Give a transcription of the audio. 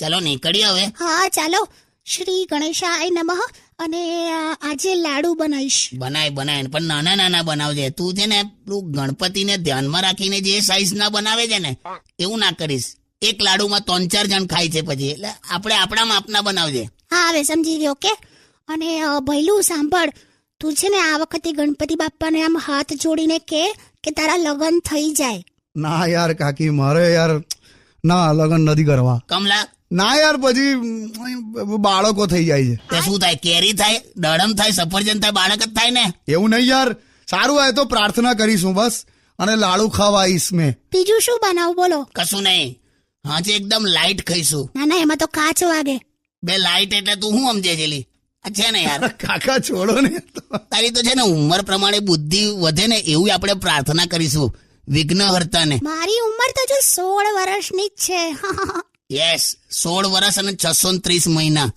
ચાલો નીકળીએ હવે. હા ચાલો. શ્રી ગણેશાય નમઃ. અને આજે લાડુ બનાવીશ. બનાય પણ નાના નાના બનાવજે. તું છે ને પેલું ગણપતિને ધ્યાનમાં રાખીને જે સાઈઝ ના બનાવે છે ને એવું ના કરીશ. એક લાડુમાં 3-4 જણ ખાય છે પછી. એટલે આપણે આપણા માપના બનાવજે. હા હવે સમજી ગયો. ઓકે. અને ભૈલું સાંભળ, તું છે ને આ વખતે ગણપતિ બાપ્પાને આમ હાથ જોડીને કે તારા લગ્ન થઈ જાય. ના યાર કાકી, મારે યાર ના લગ્ન નથી કરવા. કમલા ના યાર, પછી બાળકો થઈ જાય છે. તે શું થાય? કેરી થાય, દડમ થાય, સફરજન થાય, બાળક જ થાય ને. એવું નહીં યાર. સારું હોય તો પ્રાર્થના કરીશું બસ, અને લાડુ ખાવાઈશ મેં. બીજું શું બનાવું બોલો? કશું નહીં. હાજે એકદમ લાઈટ ખાઈશું. ના એમાં તો કાચ વાગે. બે લાઈટ એટલે તું શું સમજે છેલી? આ છે ને યાર, કાકા છોડો ને. તારી તો છે ને ઉંમર પ્રમાણે બુદ્ધિ વધે ને એવું આપણે પ્રાર્થના કરીશું વિઘ્નહર્તા ને. મારી ઉંમર તો જો 16 વર્ષની જ છે. યસ, 16 વર્ષ અને 630 મહિના.